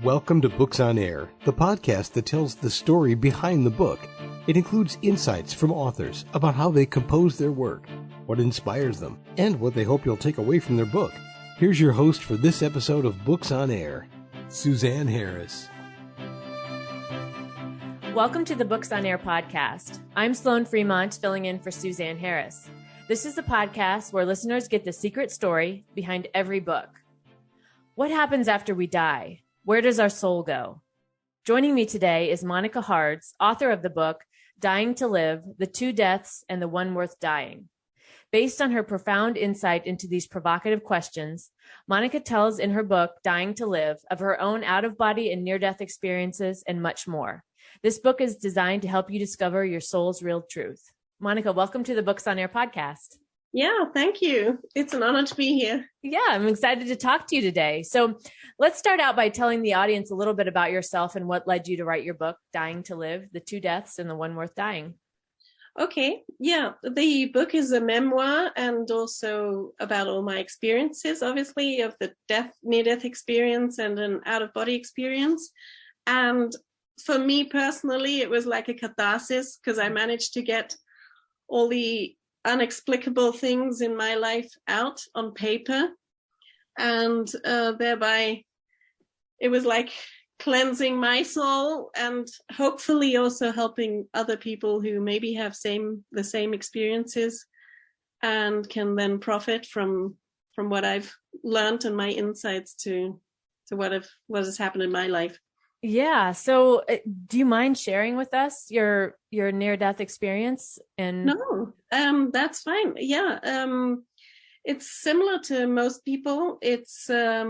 Welcome to Books on Air, the podcast that tells the story behind the book. It includes insights from authors about how they compose their work, what inspires them, and what they hope you'll take away from their book. Here's your host for this episode of Books on Air, Suzanne Harris. Welcome to the Books on Air podcast. I'm Sloan Fremont, filling in for Suzanne Harris. This is the podcast where listeners get the secret story behind every book. What happens after we die? Where does our soul go? Joining me today is Monica Hards, author of the book, Dying to Live, The Two Deaths and the One Worth Dying. Based on her profound insight into these provocative questions, Monica tells in her book, Dying to Live, of her own out-of-body and near-death experiences and much more. This book is designed to help you discover your soul's real truth. Monica, welcome to the Books on Air podcast. Yeah, thank you. It's an honor to be here. Yeah, I'm excited to talk to you today. So let's start out by telling the audience a little bit about yourself and what led you to write your book, Dying to Live, The Two Deaths and the One Worth Dying. Okay, yeah, the book is a memoir and also about all my experiences, obviously, of the near-death experience and an out-of-body experience. And for me personally, it was like a catharsis because I managed to get all the inexplicable things in my life out on paper, and thereby it was like cleansing my soul and hopefully also helping other people who maybe have the same experiences and can then profit from what I've learned and my insights to what has happened in my life. Yeah. So do you mind sharing with us your near-death experience? No, that's fine. Yeah. It's similar to most people. It's a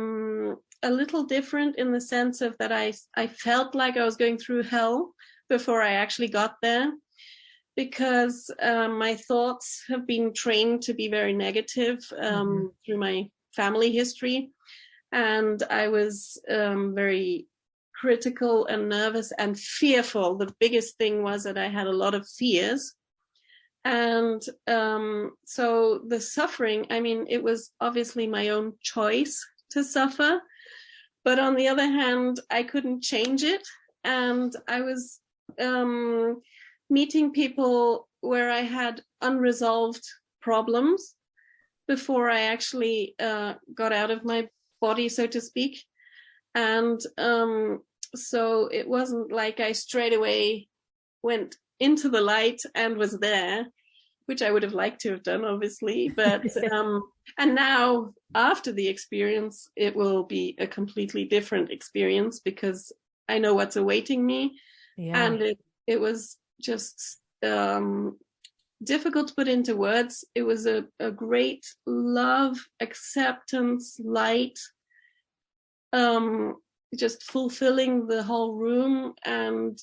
little different in the sense of that I felt like I was going through hell before I actually got there, because my thoughts have been trained to be very negative through my family history. And I was very critical and nervous and fearful. The biggest thing was that I had a lot of fears. And so the suffering, I mean, it was obviously my own choice to suffer. But on the other hand, I couldn't change it. And I was meeting people where I had unresolved problems before I actually got out of my body, so to speak. And so it wasn't like I straight away went into the light and was there, which I would have liked to have done, obviously. But and now after the experience, it will be a completely different experience because I know what's awaiting me. Yeah. And it was just difficult to put into words. It was a great love, acceptance, light, just fulfilling the whole room, and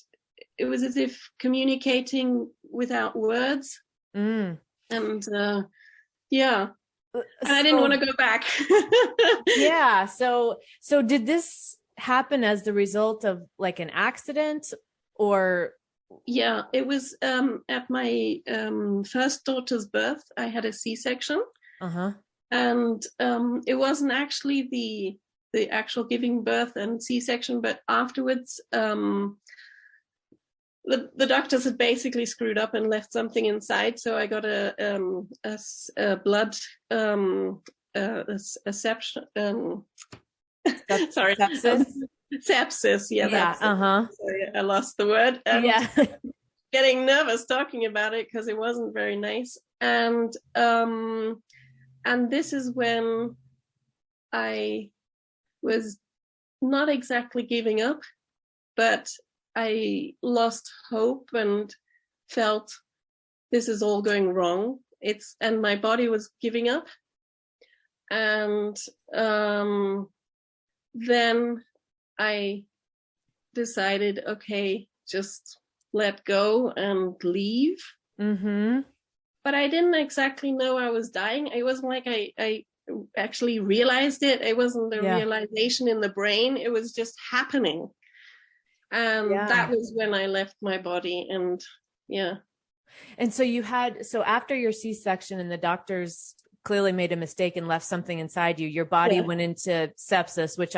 it was as if communicating without words. And yeah, and I didn't want to go back. Yeah. So did this happen as the result of like an accident or? Yeah, it was at my first daughter's birth. I had a C-section, and it wasn't actually the actual giving birth and C-section, but afterwards, the doctors had basically screwed up and left something inside. So I got a blood sepsis. Yeah. Sorry, I lost the word. Getting nervous talking about it because it wasn't very nice. And this is when I was not exactly giving up, but I lost hope and felt this is all going wrong. And my body was giving up. And then I decided, okay, just let go and leave. But I didn't exactly know I was dying. It wasn't like I actually realized it. It wasn't a realization in the brain. It was just happening. And that was when I left my body. And And so after your C-section and the doctors clearly made a mistake and left something inside you. Your body went into sepsis, which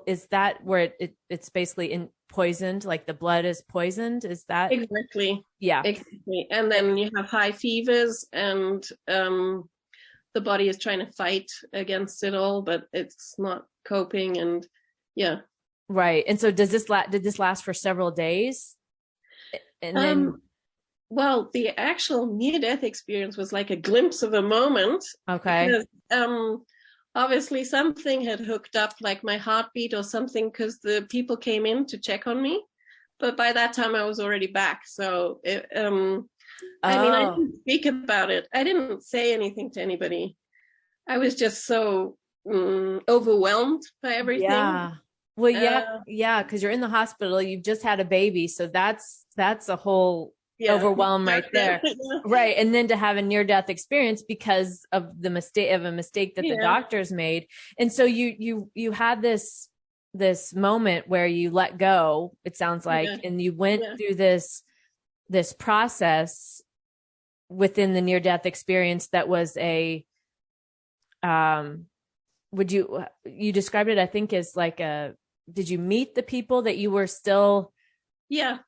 is that where it's basically poisoned, like the blood is poisoned? Is that? Exactly. Yeah. Exactly. And then you have high fevers, and the body is trying to fight against it all, but it's not coping. And yeah. Right. And so did this last for several days? And then well, the actual near-death experience was like a glimpse of a moment. Okay. Because, obviously something had hooked up, like my heartbeat or something, because the people came in to check on me. But by that time I was already back. So I mean, I didn't speak about it. I didn't say anything to anybody. I was just so overwhelmed by everything. Yeah. Well, yeah, because you're in the hospital. You've just had a baby, so that's a whole overwhelm right there. Right. And then to have a near-death experience because of a mistake that the doctors made. And so you had this moment where you let go, it sounds like, and you went through this process within the near-death experience that was you described it, I think, as like did you meet the people that you were still? Yeah.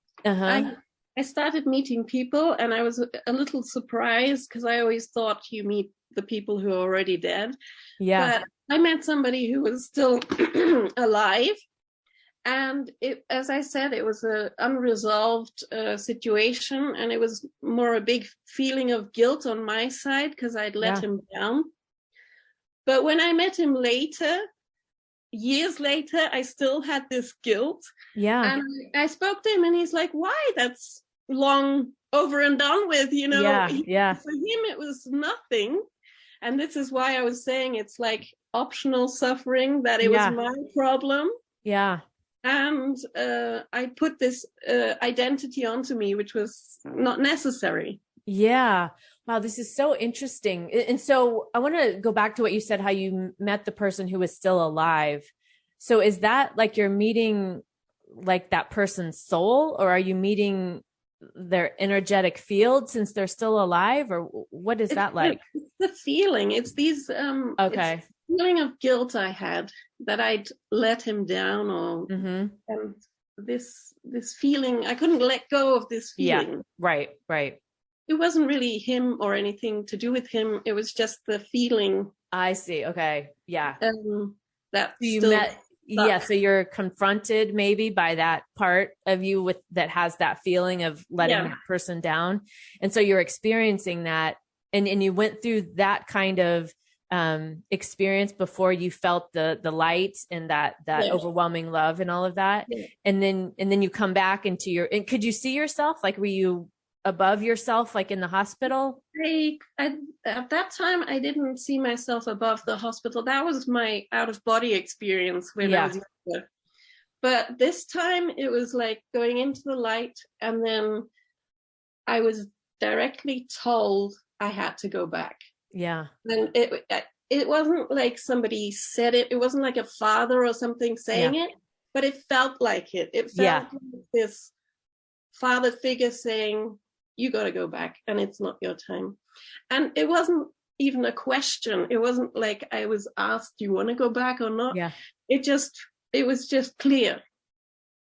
I started meeting people, and I was a little surprised because I always thought you meet the people who are already dead. Yeah. But I met somebody who was still alive. And as I said, it was an unresolved situation, and it was more a big feeling of guilt on my side because I'd let him down. But when I met him later, years later, I still had this guilt. Yeah. And I spoke to him, and he's like, why? That's long over and done with, you know. Yeah. For him, it was nothing. And this is why I was saying it's like optional suffering, that it was my problem. Yeah. And I put this identity onto me, which was not necessary. Yeah. Wow, this is so interesting. And so I want to go back to what you said, how you met the person who was still alive. So is that like you're meeting like that person's soul, or are you meeting their energetic field since they're still alive, or what is that like? It's the feeling. It's these it's feeling of guilt I had that I'd let him down, or and this feeling, I couldn't let go of this feeling. Yeah. Right. It wasn't really him or anything to do with him. It was just the feeling. I see. Okay. Yeah. That you still met. stuck. Yeah. So you're confronted maybe by that part of you that has that feeling of letting that person down. And so you're experiencing that, and you went through that kind of experience before you felt the light and that overwhelming love and all of that. Yeah. And then you come back into and could you see yourself? Like, were you above yourself, like in the hospital? At that time, I didn't see myself above the hospital. That was my out-of-body experience when I was younger. But this time, it was like going into the light, and then I was directly told I had to go back. Yeah. And it wasn't like somebody said it. It wasn't like a father or something saying it, but it felt like it. It felt like this father figure saying, you got to go back, and it's not your time. And it wasn't even a question. It wasn't like I was asked, do you want to go back or not? Yeah. It was just clear.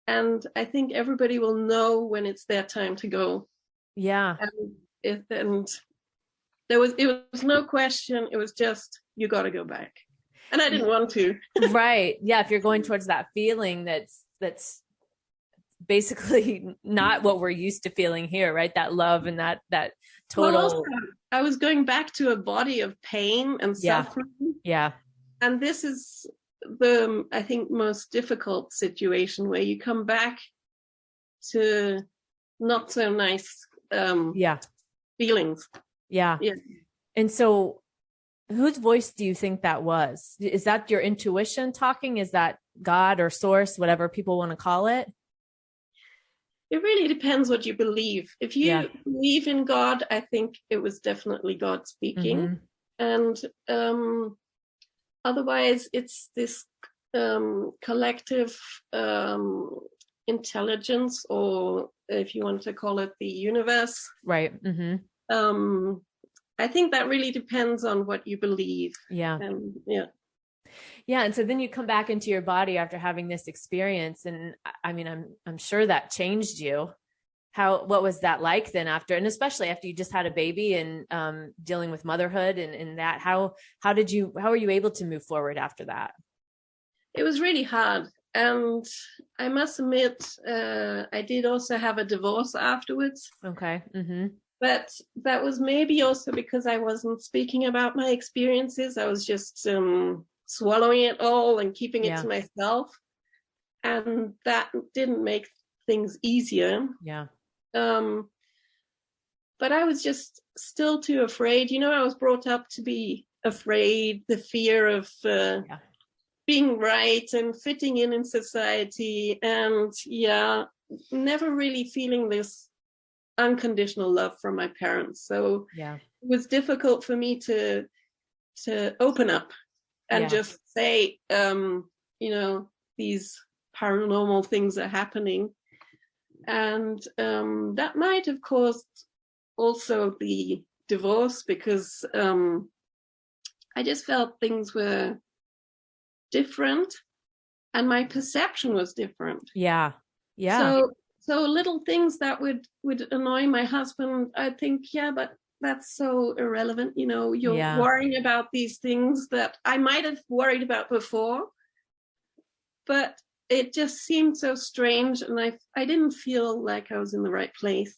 And I think everybody will know when it's their time to go. Yeah. And it was no question. It was just, you got to go back. And I didn't want to. Right. Yeah. If you're going towards that feeling that's basically not what we're used to feeling here, right? That love and that total. Well, also, I was going back to a body of pain and suffering. Yeah. And this is the, I think, most difficult situation where you come back to not so nice feelings. Yeah. And so whose voice do you think that was? Is that your intuition talking? Is that God or source, whatever people want to call it? It really depends what you believe. If you believe in God, I think it was definitely God speaking. Mm-hmm. And otherwise, it's this collective intelligence, or if you want to call it the universe. Right. Mm-hmm. I think that really depends on what you believe. Yeah. Yeah. Yeah. And so then you come back into your body after having this experience. And I mean, I'm sure that changed you. What was that like then after, and especially after you just had a baby and dealing with motherhood and that, how were you able to move forward after that? It was really hard. And I must admit, I did also have a divorce afterwards. Okay. Mm-hmm. But that was maybe also because I wasn't speaking about my experiences. I was just swallowing it all and keeping it to myself. And that didn't make things easier. Yeah. But I was just still too afraid. You know, I was brought up to be afraid, the fear of being right and fitting in society. And never really feeling this unconditional love from my parents. So it was difficult for me to open up and just say, you know, these paranormal things are happening. And that might have caused also the divorce, because I just felt things were different and my perception was different. Yeah. Yeah. So little things that would annoy my husband, I think, but that's so irrelevant. You know, you're worrying about these things that I might have worried about before, but it just seemed so strange, and I didn't feel like I was in the right place.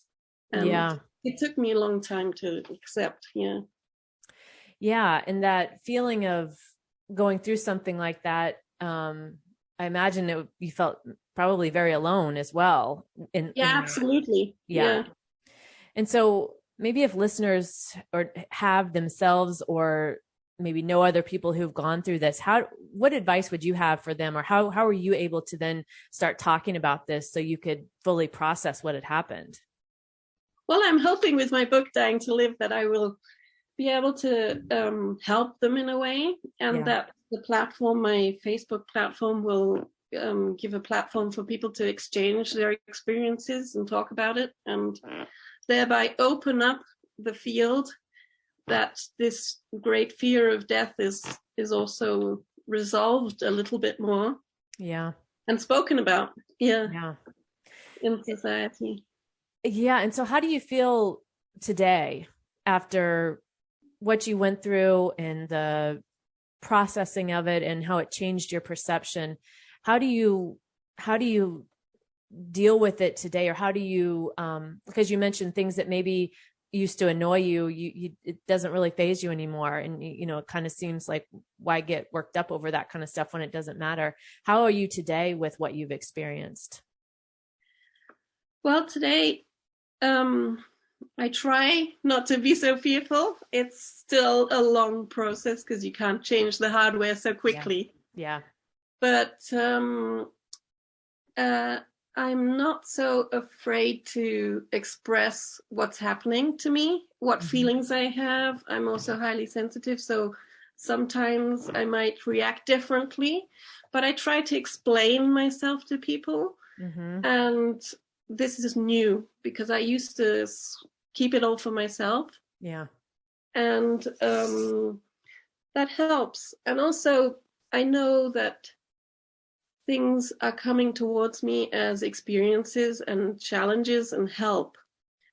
And it took me a long time to accept. Yeah. And that feeling of going through something like that, I imagine you felt probably very alone as well. Absolutely. Yeah. And so maybe if listeners or have themselves or maybe know other people who've gone through this, what advice would you have for them, or how were you able to then start talking about this so you could fully process what had happened? Well, I'm hoping with my book, Dying to Live, that I will be able to help them in a way, and that the platform, my Facebook platform, will give a platform for people to exchange their experiences and talk about it, and thereby open up the field that this great fear of death is also resolved a little bit more. Yeah. And spoken about. Yeah. In society. Yeah. And so how do you feel today after what you went through and the processing of it and how it changed your perception? How do you deal with it today? Or how do you, because you mentioned things that maybe used to annoy you, it doesn't really faze you anymore. And, it kind of seems like, why get worked up over that kind of stuff when it doesn't matter? How are you today with what you've experienced? Well, today, I try not to be so fearful. It's still a long process because you can't change the hardware so quickly. Yeah. But I'm not so afraid to express what's happening to me, what feelings I have. I'm also highly sensitive, so sometimes I might react differently, but I try to explain myself to people. And this is new because I used to keep it all for myself. Yeah. And that helps. And also, I know that things are coming towards me as experiences and challenges and help,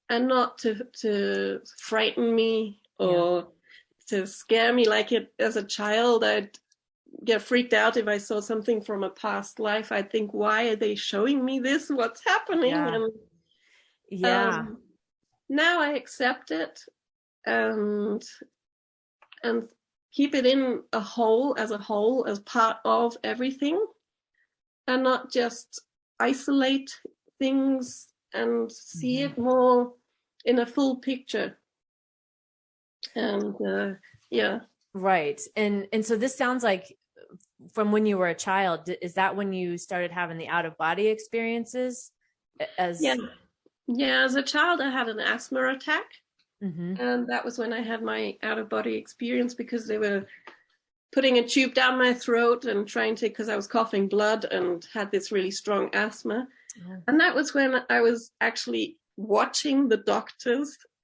and not to frighten me or to scare me like it as a child. I'd get freaked out if I saw something from a past life. I'd think, why are they showing me this? What's happening? And now I accept it and keep it in a whole, as part of everything, and not just isolate things and see it more in a full picture. And Right. And so this sounds like from when you were a child, is that when you started having the out-of-body experiences? As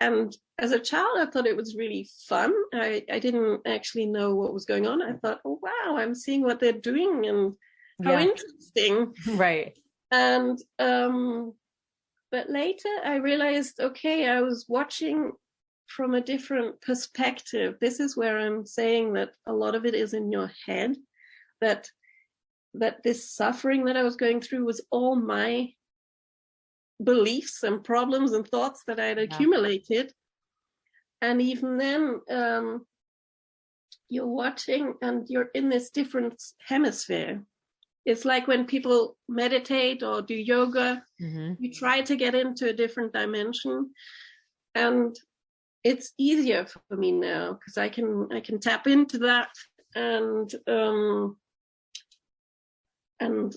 And as a child, I thought it was really fun. I didn't actually know what was going on. I thought, oh, wow, I'm seeing what they're doing and how interesting. Right. And, but later I realized, okay, I was watching from a different perspective. This is where I'm saying that a lot of it is in your head, that this suffering that I was going through was all my beliefs and problems and thoughts that I had accumulated. And even then, you're watching and you're in this different hemisphere. It's like when people meditate or do yoga, you try to get into a different dimension. And it's easier for me now because I can tap into that and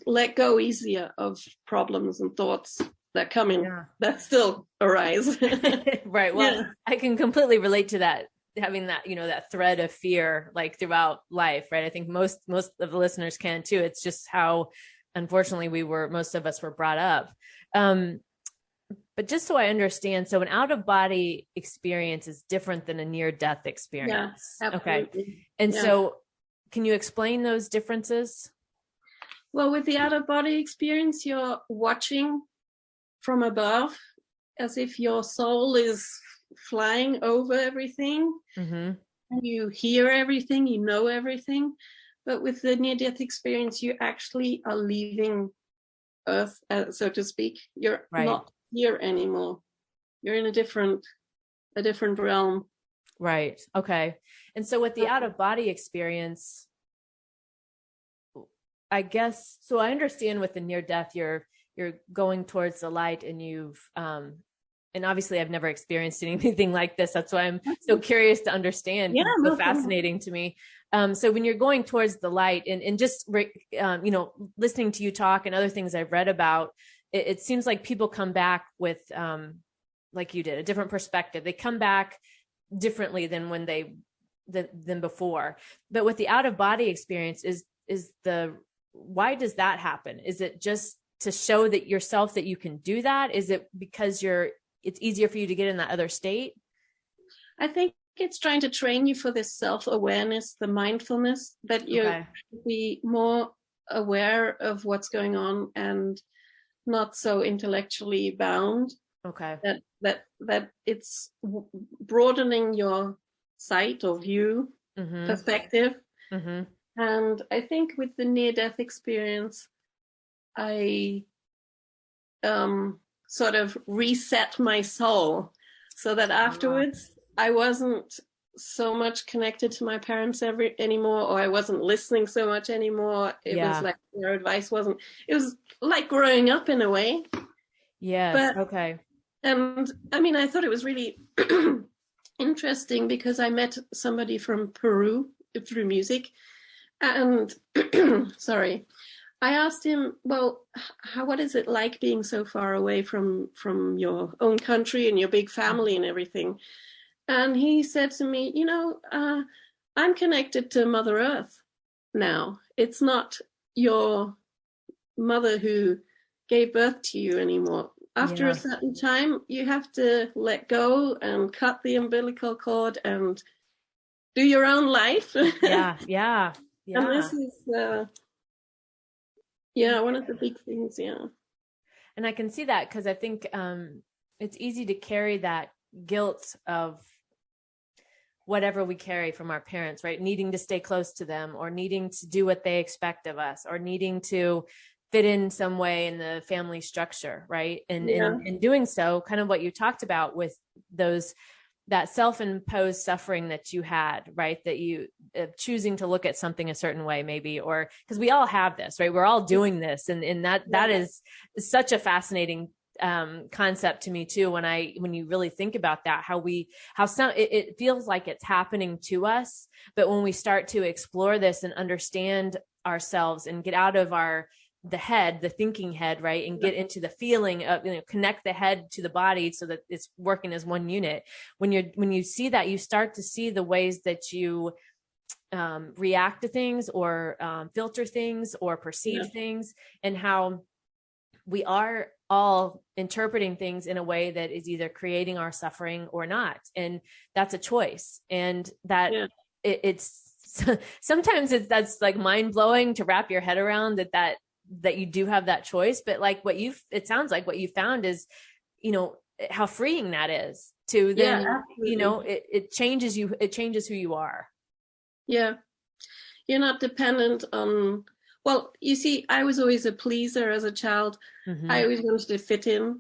let go easier of problems and thoughts that come in that still arise. Right. Well, I can completely relate to that, having that, that thread of fear like throughout life, right? I think most of the listeners can too. It's just how, unfortunately, most of us were brought up. But just so I understand, so an out-of-body experience is different than a near-death experience. Yeah, absolutely. Okay. And so can you explain those differences? Well, with the out-of-body experience, you're watching from above as if your soul is flying over everything. And you hear everything, you know everything. But with the near-death experience, you actually are leaving Earth, so to speak. You're not here anymore. You're in a different realm. Right. Okay. And so with the out-of-body experience, I guess, so I understand with the near-death, you're going towards the light, and and obviously I've never experienced anything like this. That's why I'm so curious to understand. Yeah, it's so fascinating to me. So when you're going towards the light and just, listening to you talk and other things I've read about, it seems like people come back with, like you did, a different perspective. They come back differently than than before. But with the out-of-body experience, why does that happen? Is it just to show that yourself that you can do that? Is it because it's easier for you to get in that other state? I think it's trying to train you for this self-awareness, the mindfulness, that you be more aware of what's going on and not so intellectually bound. Okay. That it's broadening your sight or view, perspective. And I think with the near-death experience, I sort of reset my soul so that afterwards I wasn't so much connected to my parents anymore, or I wasn't listening so much anymore. It was like their advice wasn't, it was like growing up in a way. Yes. Okay. And I mean, I thought it was really interesting because I met somebody from Peru through music. And sorry, I asked him, well, what is it like being so far away from your own country and your big family and everything? And he said to me, I'm connected to Mother Earth now. It's not your mother who gave birth to you anymore. After a certain time, you have to let go and cut the umbilical cord and do your own life. Yeah. And this is, one of the big things. Yeah. And I can see that because I think it's easy to carry that guilt of whatever we carry from our parents, right? Needing to stay close to them, or needing to do what they expect of us, or needing to fit in some way in the family structure, right? And in doing so, kind of what you talked about with that self-imposed suffering that you had, right? That you choosing to look at something a certain way, maybe, or because we all have this, right? We're all doing this. And that is such a fascinating concept to me too. When you really think about that, it feels like it's happening to us, but when we start to explore this and understand ourselves and get out of the thinking head, right, and get into the feeling of, connect the head to the body so that it's working as one unit. When you see that, you start to see the ways that you react to things, or filter things, or perceive things, and how we are all interpreting things in a way that is either creating our suffering or not. And that's a choice. And that it's sometimes that's like mind blowing to wrap your head around that you do have that choice. But like it sounds like what you found is, how freeing that is to then, it changes you, it changes who you are. Yeah. You're not dependent on, well, you see, I was always a pleaser as a child. Mm-hmm. I always wanted to fit in.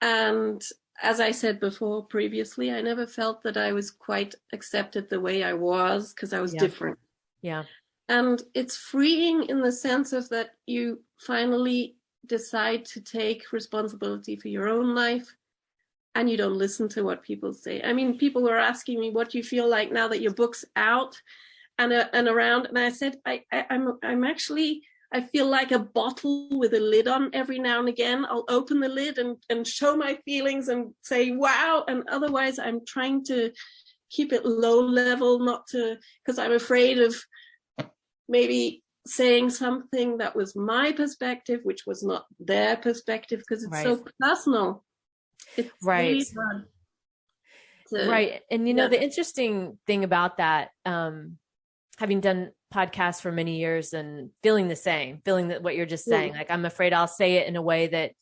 And as I said before previously, I never felt that I was quite accepted the way I was because I was different. Yeah. And it's freeing in the sense of that you finally decide to take responsibility for your own life and you don't listen to what people say. I mean, people were asking me, what do you feel like now that your book's out and around? And I said, I'm actually, I feel like a bottle with a lid on every now and again. I'll open the lid and show my feelings and say, wow. And otherwise I'm trying to keep it low level, because I'm afraid of maybe saying something that was my perspective, which was not their perspective, because it's so personal. It's really fun. Right. And, the interesting thing about that, having done podcasts for many years and feeling that what you're just saying, like, I'm afraid I'll say it in a way that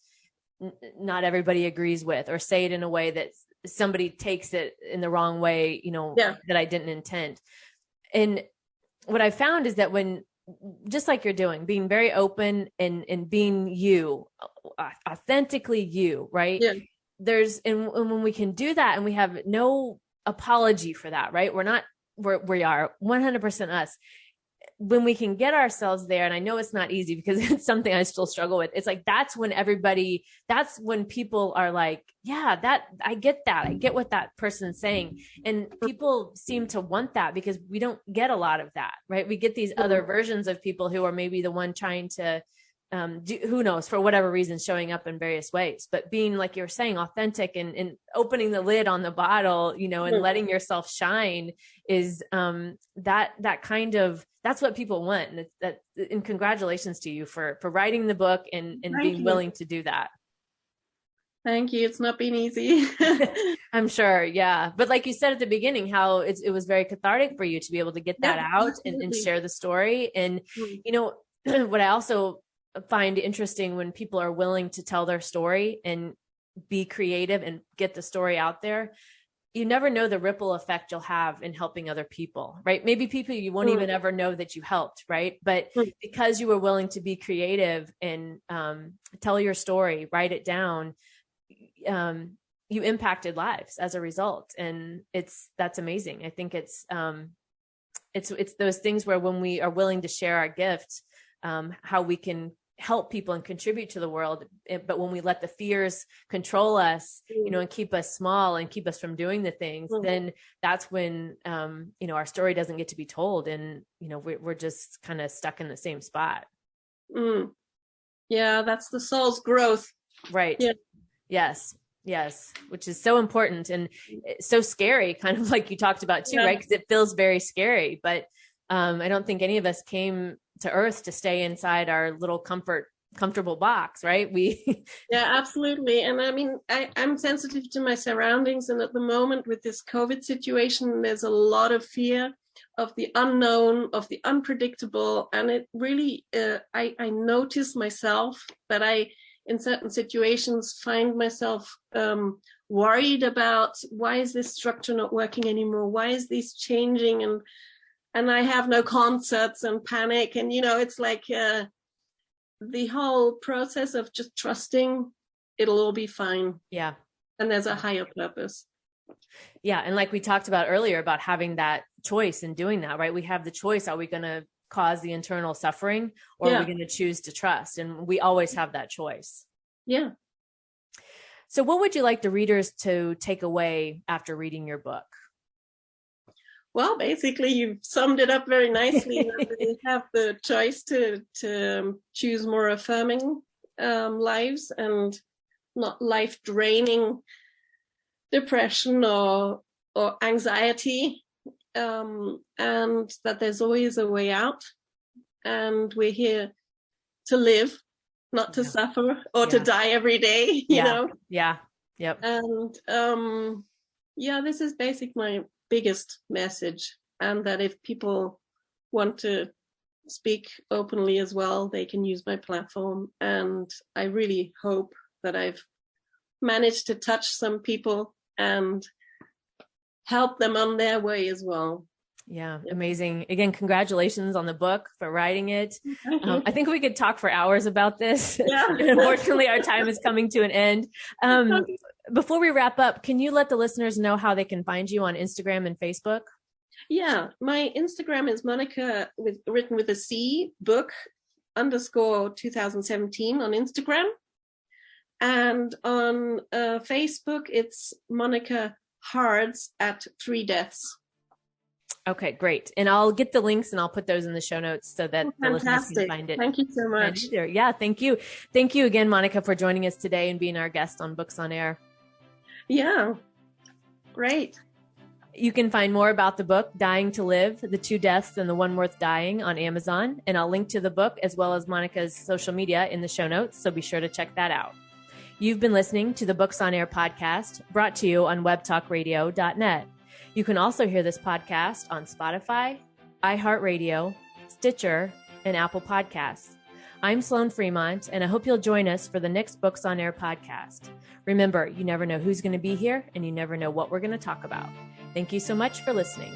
not everybody agrees with, or say it in a way that somebody takes it in the wrong way, that I didn't intend. And what I found is that when, just like you're doing, being very open and being you, authentically you, right? Yeah. And when we can do that and we have no apology for that, right? We are 100% us. When we can get ourselves there, and I know it's not easy because it's something I still struggle with. It's like, that's when people are like, yeah, I get what that person's saying. And people seem to want that because we don't get a lot of that, right? We get these other versions of people who are maybe the one trying to, who knows, for whatever reason, showing up in various ways, but being, like you're saying, authentic and opening the lid on the bottle, and letting yourself shine is, that's what people want. And congratulations to you for writing the book and being willing to do that. Thank you. It's not been easy. I'm sure. Yeah. But like you said at the beginning, how it was very cathartic for you to be able to get that out and share the story. And, what I also find interesting when people are willing to tell their story and be creative and get the story out there, you never know the ripple effect you'll have in helping other people, right? Maybe people you won't even ever know that you helped, right? But because you were willing to be creative and tell your story, write it down, you impacted lives as a result. And that's amazing. I think it's those things where when we are willing to share our gifts, how we can help people and contribute to the world. But when we let the fears control us, and keep us small and keep us from doing the things, then that's when, our story doesn't get to be told. And, we're just kind of stuck in the same spot. Yeah. That's the soul's growth. Right. Yeah. Yes. Which is so important and so scary, kind of like you talked about too, right? Because it feels very scary, but I don't think any of us came to earth to stay inside our little comfortable box, right? Yeah, absolutely. And I mean, I'm sensitive to my surroundings. And at the moment with this COVID situation, there's a lot of fear of the unknown, of the unpredictable. And it really, I notice myself that I, in certain situations, find myself worried about, why is this structure not working anymore? Why is this changing? And I have no concerts and panic. And, it's like the whole process of just trusting it'll all be fine. Yeah. And there's a higher purpose. Yeah. And like we talked about earlier about having that choice and doing that, right? We have the choice. Are we going to cause the internal suffering or are we going to choose to trust? And we always have that choice. Yeah. So what would you like the readers to take away after reading your book? Well, basically, you've summed it up very nicely. They have the choice to choose more affirming lives and not life-draining depression or anxiety, and that there's always a way out. And we're here to live not to suffer or to die every day, you know? Yeah. Yep. And this is basically my biggest message. And that if people want to speak openly as well, they can use my platform. And I really hope that I've managed to touch some people and help them on their way as well. Yeah, amazing. Again, congratulations on the book, for writing it. I think we could talk for hours about this. Yeah. Unfortunately, our time is coming to an end. Before we wrap up, can you let the listeners know how they can find you on Instagram and Facebook? Yeah, my Instagram is Monica written with a C, book _2017 on Instagram. And on Facebook, it's Monica Hards at 3 Deaths. Okay, great. And I'll get the links and I'll put those in the show notes so that the listeners can find it. Thank you so much. Yeah, thank you. Thank you again, Monica, for joining us today and being our guest on Books on Air. Yeah, great. You can find more about the book, Dying to Live, The 2 Deaths and the One Worth Dying, on Amazon. And I'll link to the book as well as Monica's social media in the show notes, so be sure to check that out. You've been listening to the Books on Air podcast, brought to you on webtalkradio.net. You can also hear this podcast on Spotify, iHeartRadio, Stitcher, and Apple Podcasts. I'm Sloan Fremont, and I hope you'll join us for the next Books on Air podcast. Remember, you never know who's going to be here, and you never know what we're going to talk about. Thank you so much for listening.